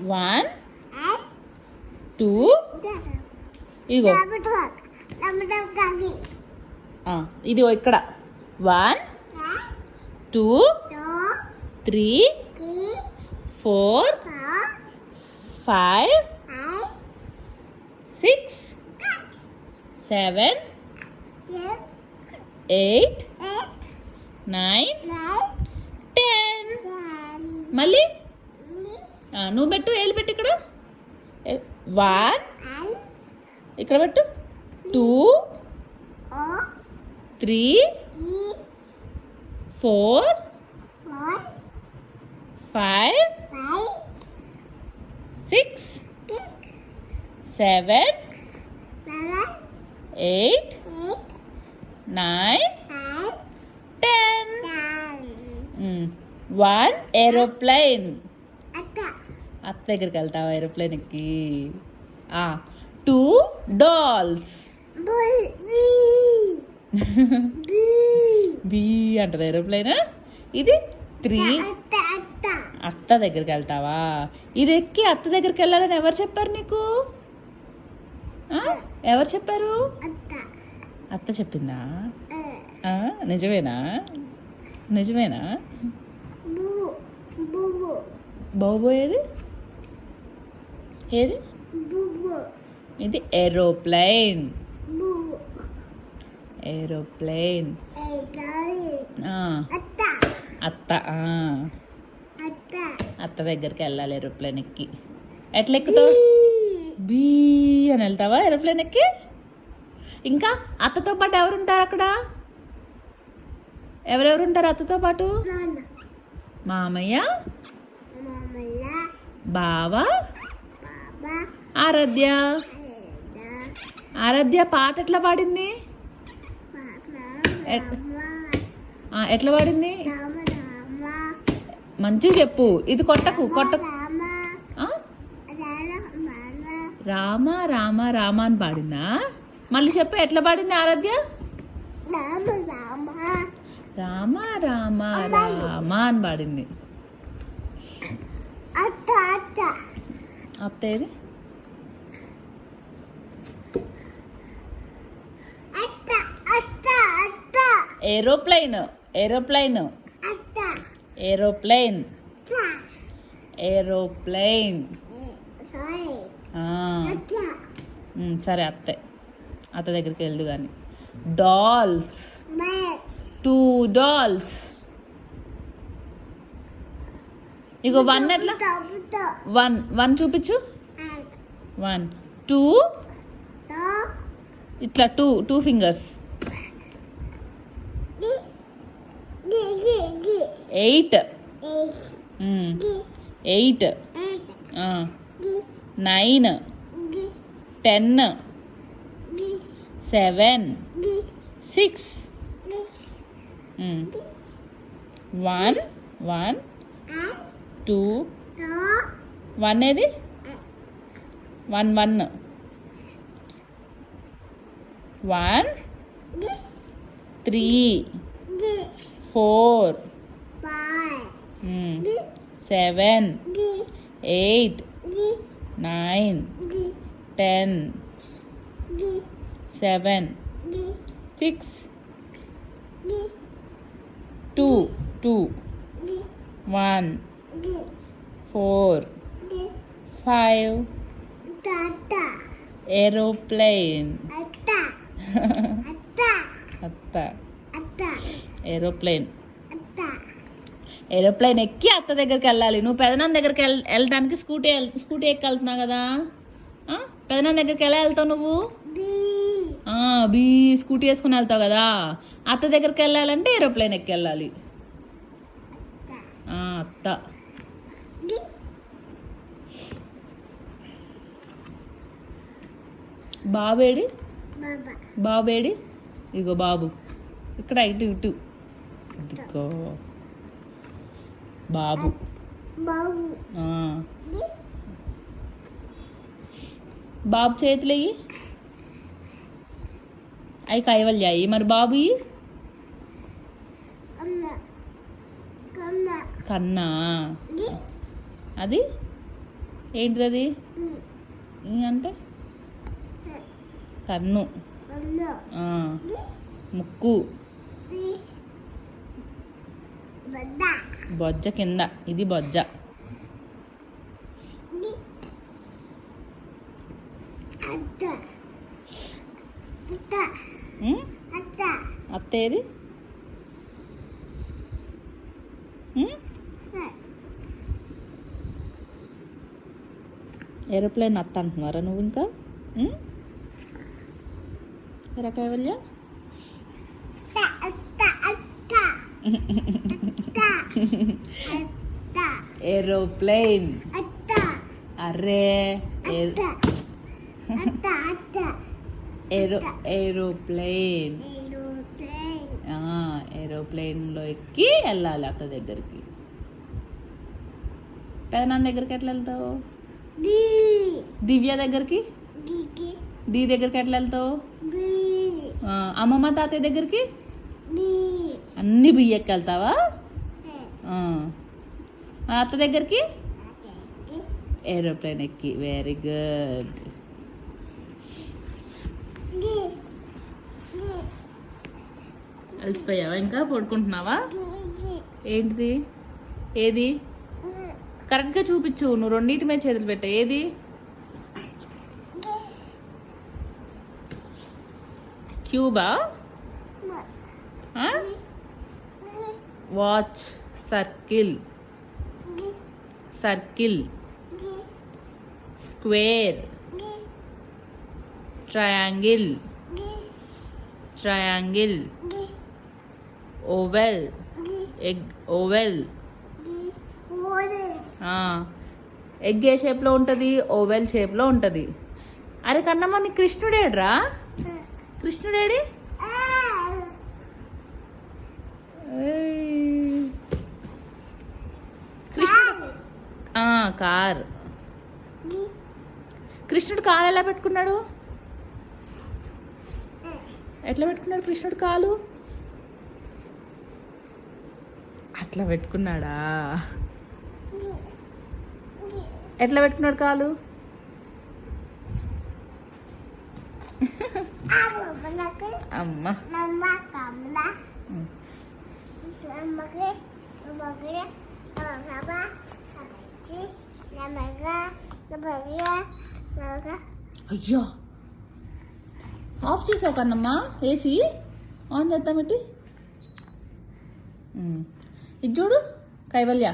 1 2 ఇగో ఇది ఇక్కడ 1 2 3 4 5 6 7 8 9 10 మళ్ళీ నువ్వు పెట్టు ఏళ్ళు పెట్టు ఇక్కడ 1 ఇక్కడ పెట్టు 2 3 4 5 6 7 8 9 10 1 ఏరోప్లేన్ అత్త దగ్గరికి వెళ్తావా ఏరోప్లేన్ ఎక్కి 2 డాల్స్ బీ అంటది ఏరోప్లేన్ ఇది 3 అత్త దగ్గరికి వెళ్తావా ఇది ఎక్కి అత్త దగ్గరికి వెళ్ళాలని ఎవరు చెప్పారు నీకు ఎవరు చెప్పారు అత్త చెప్పిందా నిజమేనా నిజమేనా బాబు ఏది ఏది ఇది ఏరోప్లేన్ ఏరోప్లేన్ అత్త అత్త దగ్గరికి వెళ్ళాలి ఏరోప్లేన్ ఎక్కి ఎట్లా ఎక్కుతావు బీ అని వెళ్తావా ఏరోప్లేన్ ఎక్కి ఇంకా అత్తతో పాటు ఎవరుంటారు అక్కడ ఎవరెవరు ఉంటారు అత్తతో పాటు మామయ్య బావ ఆరాధ్య ఆరాధ్య పాట ఎట్లా పాడింది ఎట్లా పాడింది మంచిగా చెప్పు ఇది కొట్టకు కొట్టకు రామ రామ రామ అని పాడిందా మళ్ళీ చెప్పు ఎట్లా పాడింది ఆరాధ్య రామ రామ రామ అని పాడింది అత్త ఏది ఏరోప్లేన్ ఏరోప్లేన్ ఏరోప్లేన్ ఏరోప్లేన్ సరే అత్తే అత్త దగ్గరికి వెళ్దు కానీ డాల్స్ 2 డాల్స్ ఇగో 1 ఎట్లా 1 చూపించు 1 2 ఇట్లా 2 ఫింగర్స్ 8 8 9 10 7 6 1 2 1 ఏది 1 1 3 4 7 8 9 10 7 6 2 1 4 5 ఏరోప్లేన్ అత్త ఏరోప్లేన్ ఏరోప్లేన్ ఎక్కి అత్త దగ్గరికి వెళ్ళాలి నువ్వు పెదనాన్న దగ్గరికి వెళ్ళడానికి స్కూటీ ఎక్కి వెళ్తున్నావు కదా పెదనాన్న దగ్గరికి ఎలా వెళ్తావు నువ్వు బీ స్కూటీ వేసుకుని వెళ్తావు కదా అత్త దగ్గరికి వెళ్ళాలంటే ఏరోప్లేన్ ఎక్కి వెళ్ళాలి అత్త బాబేడి బాబేడి ఇగో బాబు ఇక్కడ ఇటు ఇటు ఇదిగో బాబు బాబు చేతులు అయ్యి అవి కైవల్య అయ్యి మరి బాబు కన్నా అది ఏంటిది అది? ఈ అంటే కన్ను. ఆ, ముక్కు. బొజ్జ కింద, ఇది బొజ్జ. అత్త ఏది? ఏరోప్లేన్ అత్త అంటున్నారా నువ్వు ఇంకా? ఎరా కైవల్య? ఏరోప్లేన్. అరే ఏరోప్లేన్. ఏరోప్లేన్లో ఎక్కి వెళ్ళాలి అత్త దగ్గరికి. పెదనాన్న దగ్గరికి ఎట్లా వెళ్తావు? దివ్య దగ్గరికి? దీ దగ్గరికి ఎట్లా వెళ్తావు? అమ్మమ్మ తాతయ్య దగ్గరికి అన్ని బియ్యకి వెళ్తావా? అత్త దగ్గరికి ఏరోప్లేన్ ఎక్కి. Very good. అలసిపోయావా? ఇంకా పడుకుంటున్నావా? ఏంటిది? ఏది? కరెక్ట్గా చూపించు. నువ్వు రెండింటి మీద చేతులు పెట్టా. ఏది? క్యూబా? Watch. Circle. Circle. Square. Triangle. Triangle. Oval. Egg. Oval. Egg ఏ షేప్లో ఉంటుంది? ఓవెల్ షేప్లో ఉంటుంది. అరే కన్నమ్మ, నీ కృష్ణుడేడ్రా? కృష్ణుడేడి? కృష్ణుడు కార్. కృష్ణుడు కాలు ఎలా పెట్టుకున్నాడు? ఎట్లా పెట్టుకున్నాడు కృష్ణుడు కాలు? అట్లా పెట్టుకున్నాడా? ఎట్లా పెట్టుకున్నాడు కాలు? అమ్మ అయ్యో, ఆఫ్ చేసావు కన్నమ్మా. AC on చేద్దామేంటి? ఇది చూడు కైవల్య.